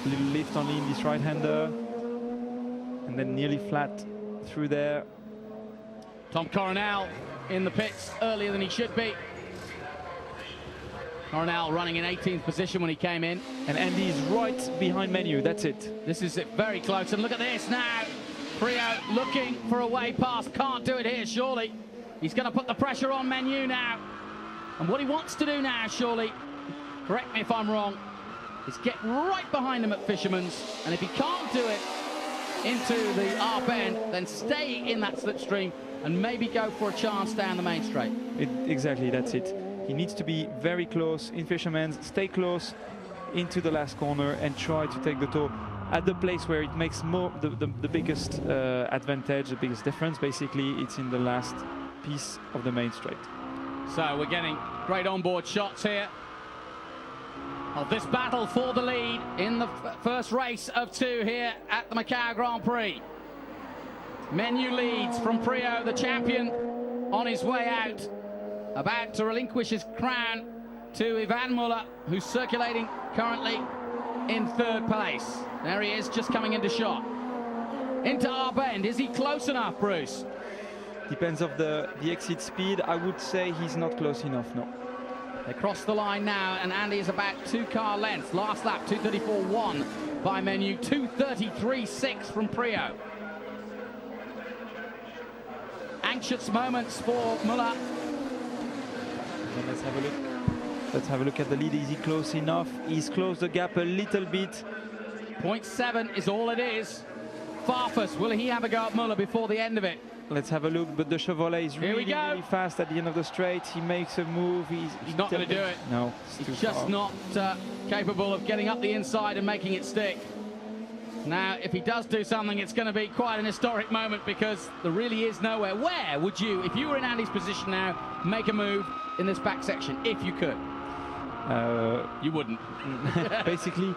Little lift only in this right-hander. And then nearly flat through there. Tom Coronel in the pits earlier than he should be. Coronel running in 18th position when he came in. And Andy is right behind Menu, that's it. This is very close, and look at this now. Priaulx looking for a way past, can't do it here, surely. He's going to put the pressure on Menu now. And what he wants to do now, surely, correct me if I'm wrong, is get right behind him at Fisherman's, and if he can't do it into the R bend, then stay in that slipstream and maybe go for a chance down the main straight. Exactly, that's it. He needs to be very close in Fisherman's, stay close into the last corner and try to take the toe at the place where it makes more the biggest advantage, the biggest difference. Basically, it's in the last piece of the main straight. So we're getting great onboard shots here of this battle for the lead in the first race of 2 here at the Macau Grand Prix. Menu leads from Priaulx, the champion, on his way out, about to relinquish his crown to Yvan Muller, who's circulating currently in 3rd place. There he is, just coming into shot. Into our bend, is he close enough, Bruce? Depends of the exit speed. I would say he's not close enough, no. They cross the line now, and Andy is about 2 car lengths. Last lap, 2:34.1 by Menu, 2:33.6 from Priaulx. anxious moments for Muller. And let's have a look. Let's have a look at the lead. Is he close enough? He's closed the gap a little bit. 0.7 is all it is. Farfus, will he have a go at Muller before the end of it? Let's have a look, but the Chevrolet is really, really fast at the end of the straight. He makes a move. He's not going to do it. No, he's just not capable of getting up the inside and making it stick. Now, if he does do something, it's going to be quite an historic moment because there really is nowhere. Where would you, if you were in Andy's position now, make a move in this back section, if you could? You wouldn't. Basically,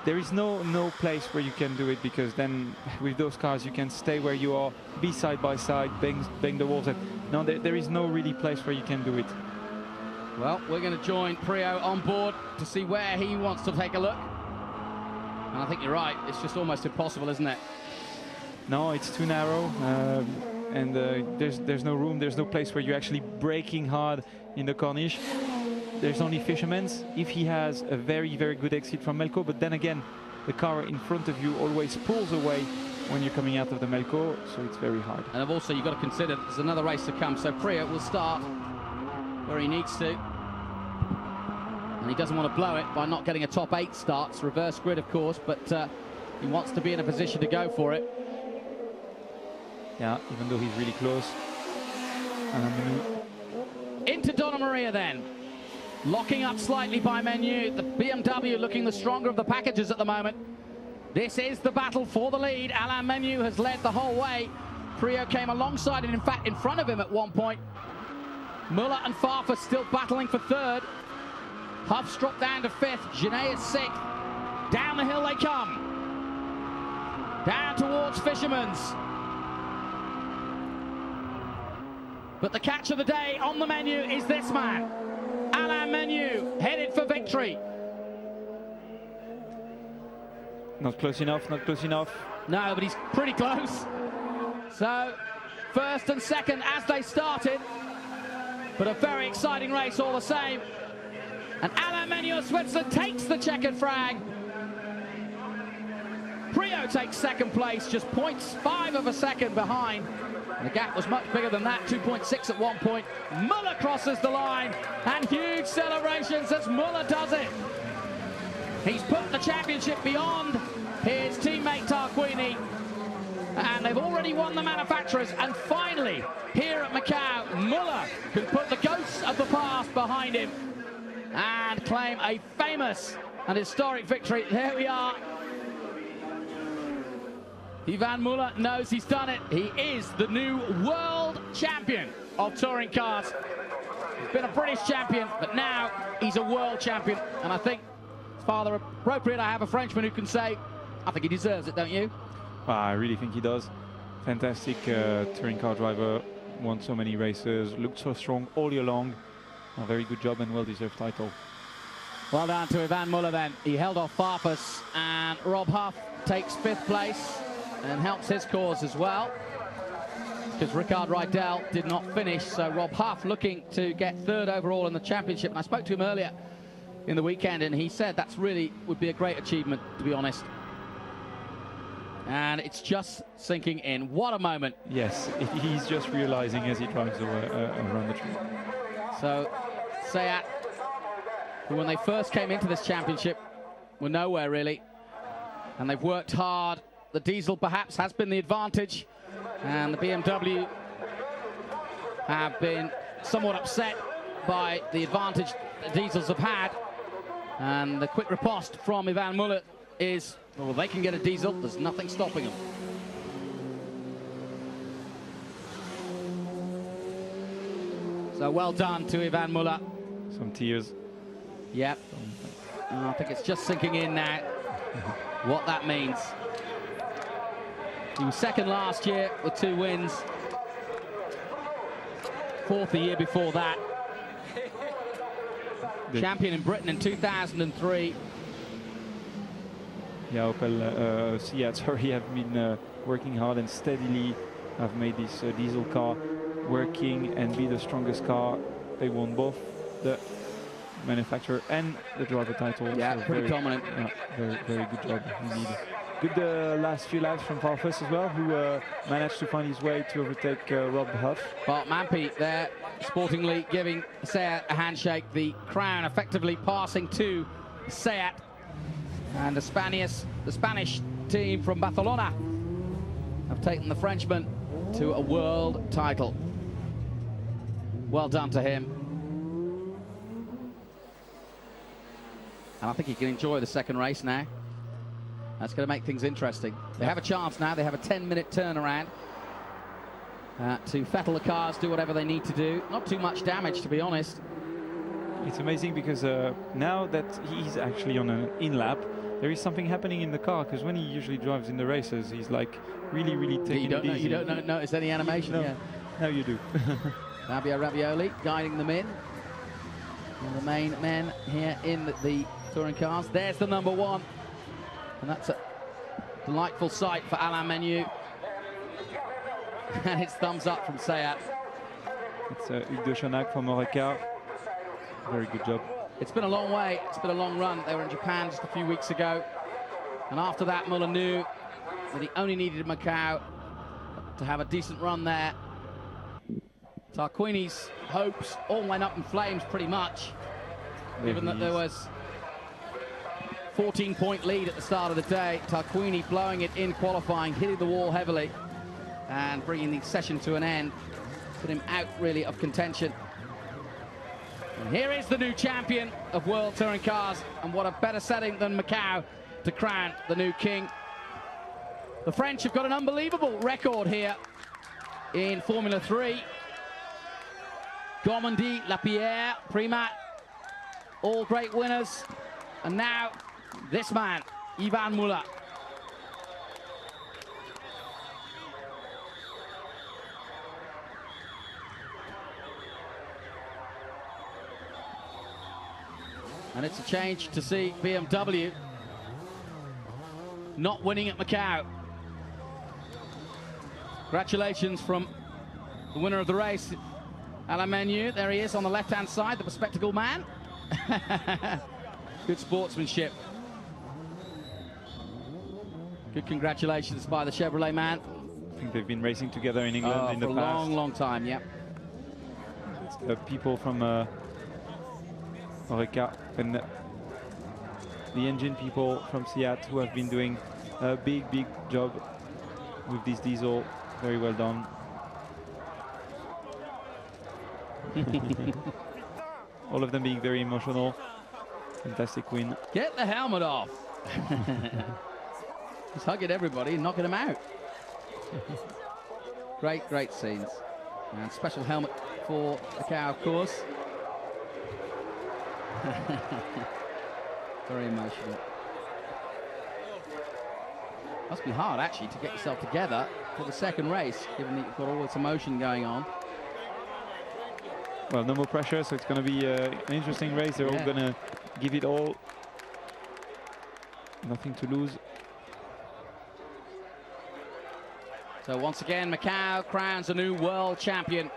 there is no place where you can do it, because then with those cars you can stay where you are, be side by side, bang the walls. No, there is no really place where you can do it. Well, we're going to join Priaulx on board to see where he wants to take a look. And I think you're right, it's just almost impossible, isn't it? No, it's too narrow, and there's no room, there's no place where you're actually braking hard in the Corniche. There's only Fisherman's if he has a very, very good exit from Melco, but then again, the car in front of you always pulls away when you're coming out of the Melco, so it's very hard. And also you've got to consider there's another race to come, so Priaulx will start where he needs to. And he doesn't want to blow it by not getting a top 8 start. It's reverse grid, of course, but he wants to be in a position to go for it. Yeah, even though he's really close. Into Donna Maria then. Locking up slightly by Menu. The BMW looking the stronger of the packages at the moment. This is the battle for the lead. Alain Menu has led the whole way. Priaulx came alongside and in fact in front of him at one point. Muller and Farfus still battling for third. Huff's dropped down to 5th. Genet is 6th. Down the hill they come. Down towards Fisherman's. But the catch of the day on the menu is this man. Alain Menu, headed for victory. Not close enough, not close enough. No, but he's pretty close. So, first and second as they started. But a very exciting race all the same. And Alain Menu of Switzerland takes the checkered flag. Priaulx takes second place, just 0.5 of a second behind. And the gap was much bigger than that, 2.6 at one point. Muller crosses the line, and huge celebrations as Muller does it. He's put the championship beyond his teammate Tarquini, and they've already won the manufacturers. And finally, here at Macau, Muller can put the ghosts of the past behind him and claim a famous and historic victory. There we are. Yvan Muller knows he's done it. He is the new world champion of touring cars. He's been a British champion, but now he's a world champion. And I think it's rather appropriate I have a Frenchman who can say, I think he deserves it, don't you? Well, I really think he does. Fantastic touring car driver, won so many races, looked so strong all year long. A very good job and well-deserved title. Well done to Yvan Muller then. He held off Farfus, and Rob Huff takes 5th place and helps his cause as well, because Ricard Rydell did not finish. So Rob Huff looking to get 3rd overall in the championship. And I spoke to him earlier in the weekend, and he said that's really would be a great achievement, to be honest. And it's just sinking in. What a moment. Yes, he's just realizing as he drives around the track. So Seat, who when they first came into this championship were nowhere really, and they've worked hard. The diesel perhaps has been the advantage, and the BMW have been somewhat upset by the advantage the diesels have had. And the quick riposte from Yvan Muller is, well, they can get a diesel, there's nothing stopping them. So well done to Yvan Muller. Some tears. Yep. I think it's just sinking in now what that means. He was 2nd last year with 2 wins. 4th the year before that. Champion in Britain in 2003. Yeah, Opel, Seat, sorry, have been working hard and steadily have made this diesel car working and be the strongest car. They won both the manufacturer and the driver title. Yeah, so pretty dominant. Yeah, very, very good job indeed. Good last few laps from Farfus as well, who managed to find his way to overtake Rob Huff. Well, Mampi there, sportingly giving Seat a handshake. The crown effectively passing to Seat. And the Spanish team from Barcelona have taken the Frenchman to a world title. Well done to him. And I think he can enjoy the second race now. That's going to make things interesting. They have a chance now. They have a 10-minute turnaround to fettle the cars, do whatever they need to do. Not too much damage, to be honest. It's amazing because now that he's actually on an in-lap, there is something happening in the car, because when he usually drives in the races, he's like really taking it easy. You don't notice any animation? No, yeah. Now you do. Fabio Ravioli guiding them in. And the main men here in the touring cars. There's the number one. And that's a delightful sight for Alain Menu. And it's thumbs up from Seat. It's Hugues de Chanac from Oreca. Very good job. It's been a long way. It's been a long run. They were in Japan just a few weeks ago. And after that, Muller knew that he only needed Macau to have a decent run there. Tarquini's hopes all went up in flames pretty much, given that there was 14-point lead at the start of the day. Tarquini blowing it in qualifying, hitting the wall heavily and bringing the session to an end. Put him out really of contention. And here is the new champion of World Touring Cars, and what a better setting than Macau to crown the new king. The French have got an unbelievable record here in Formula 3. Gourmandi, Lapierre, Primat, all great winners. And now this man, Yvan Muller. And it's a change to see BMW not winning at Macau. Congratulations from the winner of the race, Alain Menu. There he is on the left-hand side, the bespectacled man. Good sportsmanship. Good congratulations by the Chevrolet man. I think they've been racing together in England in the for past. a long time, yeah. It's people from Oreca and the engine people from Seat who have been doing a big job with this diesel. Very well done. All of them being very emotional. Fantastic win. Get the helmet off. He's hugging everybody and knocking them out. Great scenes. And special helmet for the cow, of course. Very emotional. Must be hard, actually, to get yourself together for the second race, given that you've got all this emotion going on. Well, no more pressure, so it's going to be an interesting race. They're all going to give it all. Nothing to lose. So once again, Macau crowns a new world champion.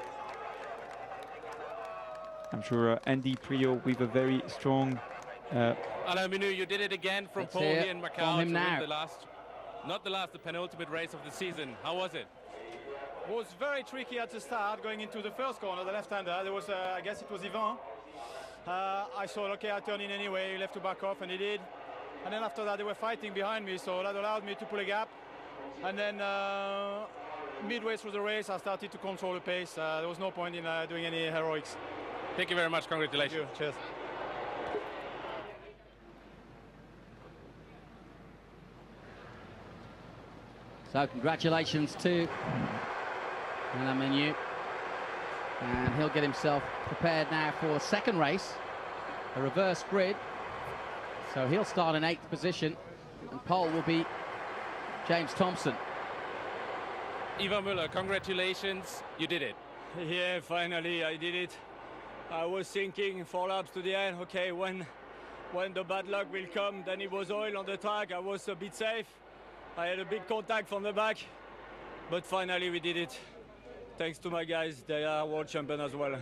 I'm sure Andy Prio with a very strong... Alain Menu, you did it again from pole here in Macau to win the penultimate race of the season. How was it? It was very tricky at the start, going into the first corner, the left-hander. There was, I guess it was Yvan. I saw, okay, I turn in anyway, he left to back off, and he did. And then after that, they were fighting behind me, so that allowed me to pull a gap. And then midway through the race, I started to control the pace. There was no point in doing any heroics. Thank you very much. Congratulations. Thank you. Cheers. So congratulations to Alain Menu. And he'll get himself prepared now for the second race, a reverse grid. So he'll start in 8th position, and pole will be James Thompson. Yvan Muller, congratulations, you did it. Yeah, finally I did it. I was thinking 4 laps to the end, okay, when the bad luck will come, then it was oil on the track, I was a bit safe. I had a big contact from the back, but finally we did it. Thanks to my guys, they are world champion as well.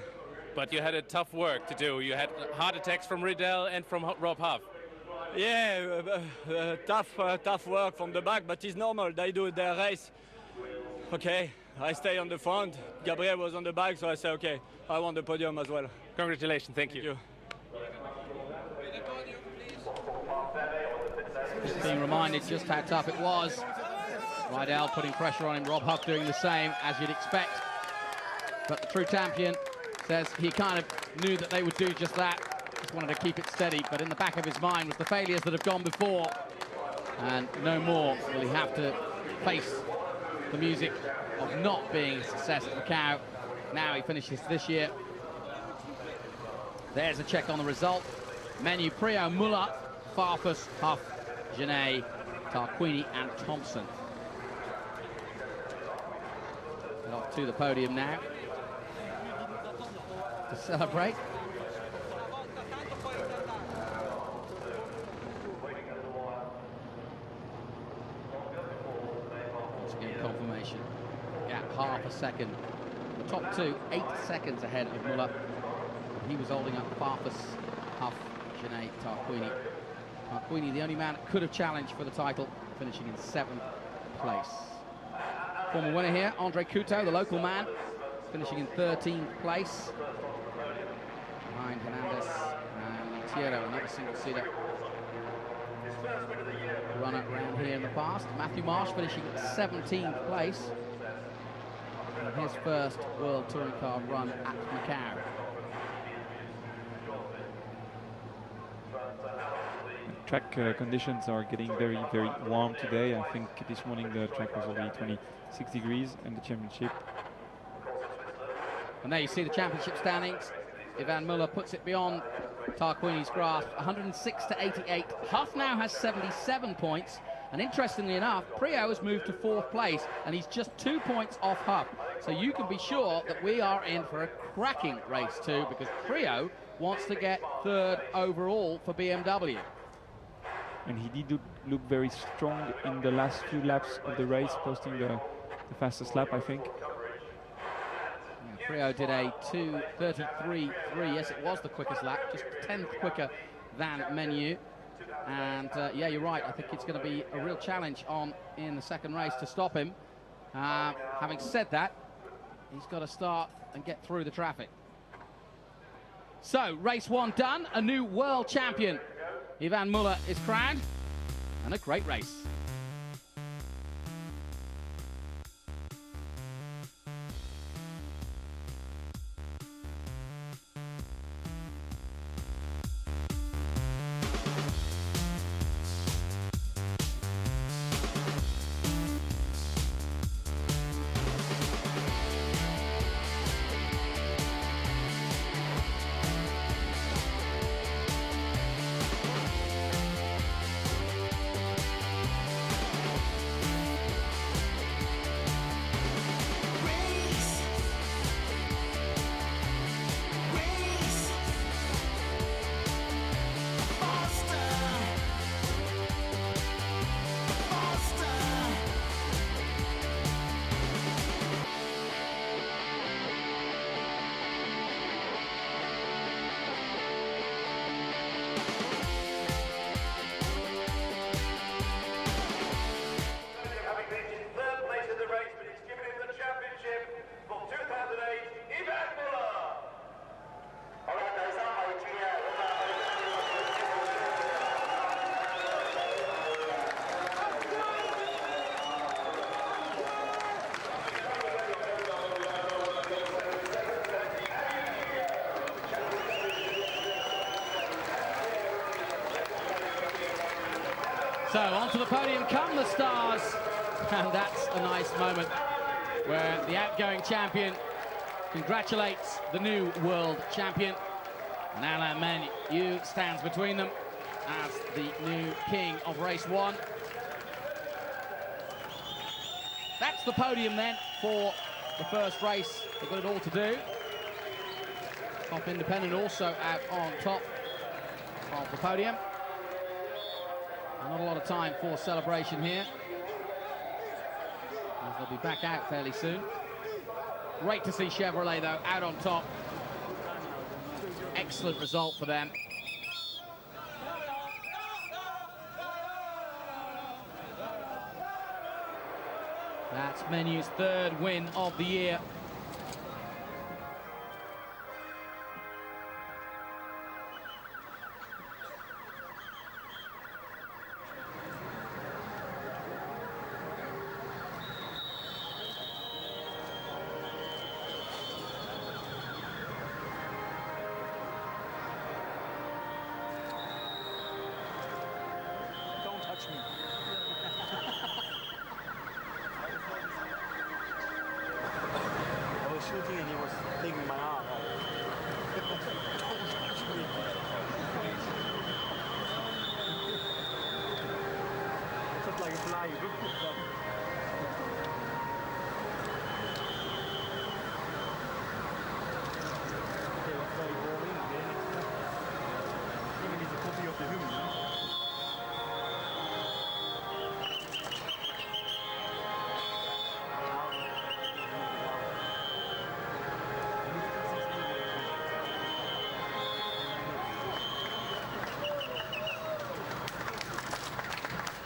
But you had a tough work to do. You had heart attacks from Riddell and from Rob Huff. Yeah, tough work from the back, but it's normal. They do their race. Okay, I stay on the front. Gabriel was on the back, so I say, okay, I want the podium as well. Congratulations, thank you. Just being reminded just how tough it was. Rydell putting pressure on him, Rob Huff doing the same, as you'd expect. But the true champion says he kind of knew that they would do just that. Just wanted to keep it steady, but in the back of his mind was the failures that have gone before. And no more will he have to face the music of not being a success at Macau. Now he finishes this year. There's a check on the result. Menu: Priaulx, Muller, Farfus, Huff, Genet, Tarquini and Thompson. And off to the podium now to celebrate. Once again, confirmation. Gap half a second. The top two, 8 seconds ahead of Muller. He was holding up Farfus, Huff, Genet, Tarquini. Tarquini, the only man that could have challenged for the title, finishing in 7th place. Former winner here, Andre Couto, the local man, finishing in 13th place. Behind Hernandez and Montiero, another single-seater runner around here in the past. Matthew Marsh finishing at 17th place in his first World Touring Car run at Macau. Track conditions are getting very, very warm today. I think this morning the track was already 26 degrees in the championship. And there you see the championship standings. Yvan Muller puts it beyond Tarquini's grasp, 106 to 88. Huff now has 77 points. And interestingly enough, Priaulx has moved to 4th place, and he's just 2 points off Huff. So you can be sure that we are in for a cracking race too, because Priaulx wants to get 3rd overall for BMW. And he did look very strong in the last few laps of the race, posting the fastest lap, I think. Yeah, Priaulx did a 2:33.3. Yes, it was the quickest lap, just 10th quicker than Menu. And yeah, you're right. I think it's going to be a real challenge on in the second race to stop him. Having said that, he's got to start and get through the traffic. So, race 1 done. A new world champion, Yvan Muller, is crowned, and a great race. So onto the podium come the stars, and that's a nice moment where the outgoing champion congratulates the new world champion. And Alain Menu stands between them as the new king of race 1. That's the podium then for the first race. They've got it all to do. Top Independent also out on top of the podium. Not a lot of time for celebration here, as they'll be back out fairly soon. Great to see Chevrolet, though, out on top. Excellent result for them. That's Menu's third win of the year. Don't touch me. I was shooting and he was taking my arm. Don't touch me. Just like a fly. Okay, what's very boring again? Even is a copy of the human.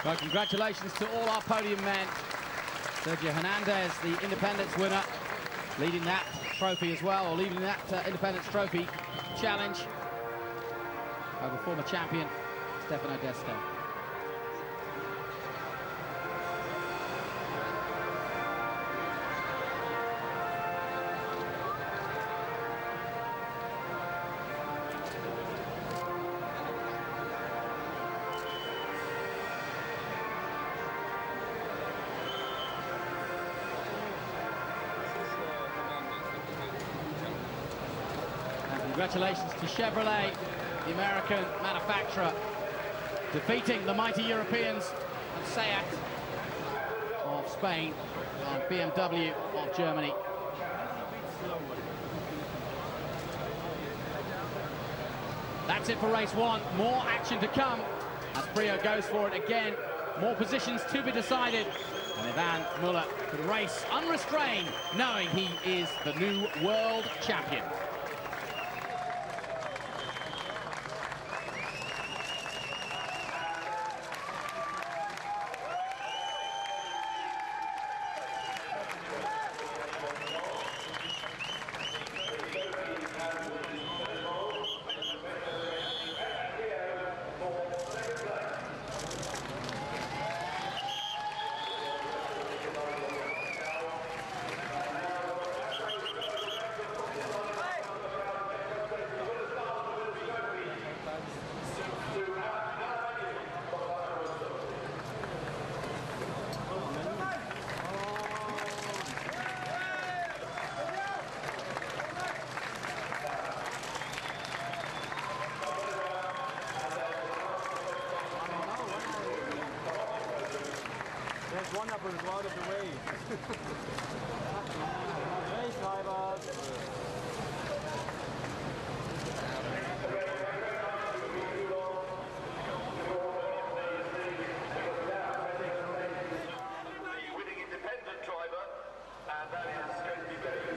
Well, congratulations to all our podium men. Sergio Hernandez, the Independence winner, leading that trophy as well, or leading that Independence Trophy challenge over former champion Stefano Desta. Congratulations to Chevrolet, the American manufacturer, defeating the mighty Europeans of SEAT of Spain and BMW of Germany. That's it for race one. More action to come as Prio goes for it again. More positions to be decided. And Ivan Muller could race unrestrained, knowing he is the new world champion. There's one that was out of the way. Race driver. The winning independent driver, and that is going to be very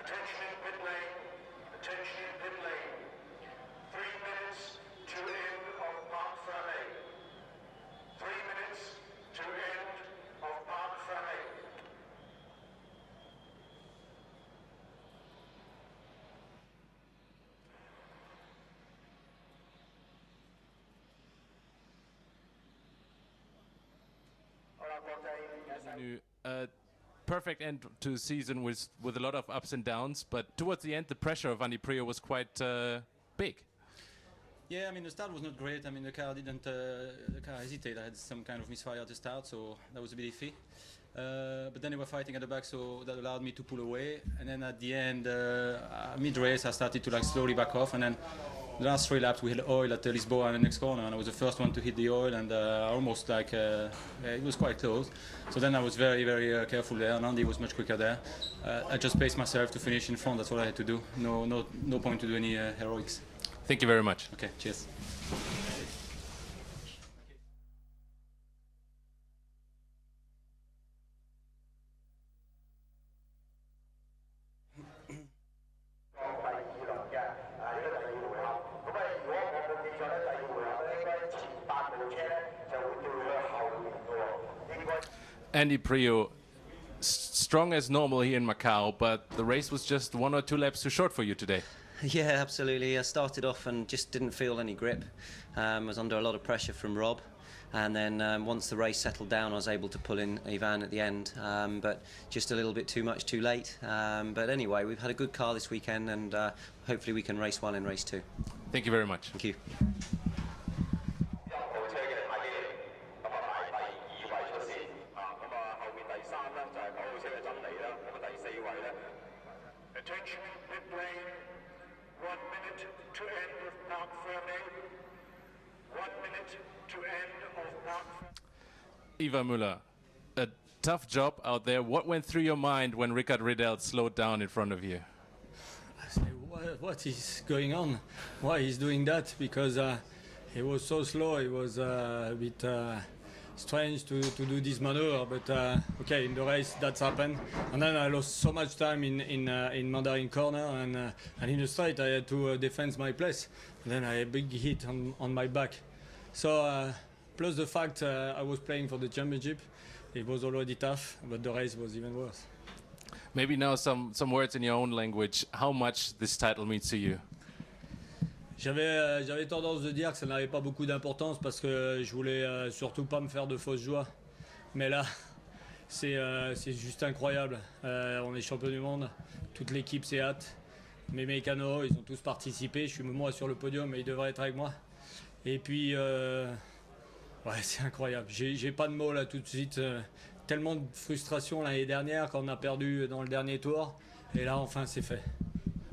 Attention in pit lane. Attention in pit lane. 3 minutes to end of Parc Fermé. 3 minutes to end of Parc Fermé. Perfect end to the season with a lot of ups and downs, but towards the end the pressure of Andy Priaulx was quite big. Yeah, I mean the start was not great. I mean the car didn't, the car hesitated. I had some kind of misfire at the start, so that was a bit iffy. But then they were fighting at the back, so that allowed me to pull away. And then at the end, mid-race, I started to like slowly back off. And then the last 3 laps, we had oil at Lisboa in the next corner, and I was the first one to hit the oil, and almost like it was quite close. So then I was very, very careful there, and Andy was much quicker there. I just paced myself to finish in front. That's all I had to do. No point to do any heroics. Thank you very much. Okay, cheers. Andy Priaulx, strong as normal here in Macau, but the race was just 1 or 2 laps too short for you today. Yeah, absolutely. I started off and just didn't feel any grip. I was under a lot of pressure from Rob, and then once the race settled down I was able to pull in Ivan at the end, but just a little bit too much too late. But anyway, we've had a good car this weekend, and hopefully we can race well in race 2. Thank you very much. Thank you. Attention in pit lane. 1 minute to end of Parc Fermé. 1 minute to end of Parc Fermé. Ivan Müller, a tough job out there. What went through your mind when Rickard Riddell slowed down in front of you? I say, what is going on? Why he's doing that? Because he was so slow. It was a bit strange to do this maneuver, but okay, in the race that's happened. And then I lost so much time in Mandarin corner, and in the straight I had to defend my place. And then I had a big hit on my back. So plus the fact I was playing for the championship, it was already tough, but the race was even worse. Maybe now some words in your own language. How much this title means to you? J'avais tendance de dire que ça n'avait pas beaucoup d'importance parce que je voulais surtout pas me faire de fausses joies. Mais là, c'est juste incroyable. On est champion du monde, toute l'équipe s'est hâte. Mes mécanos, ils ont tous participé. Je suis moi sur le podium, mais ils devraient être avec moi. Et puis, ouais, c'est incroyable. J'ai pas de mots là tout de suite. Tellement de frustration l'année dernière quand on a perdu dans le dernier tour. Et là, enfin, c'est fait.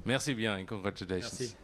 Merci bien et congratulations. Merci.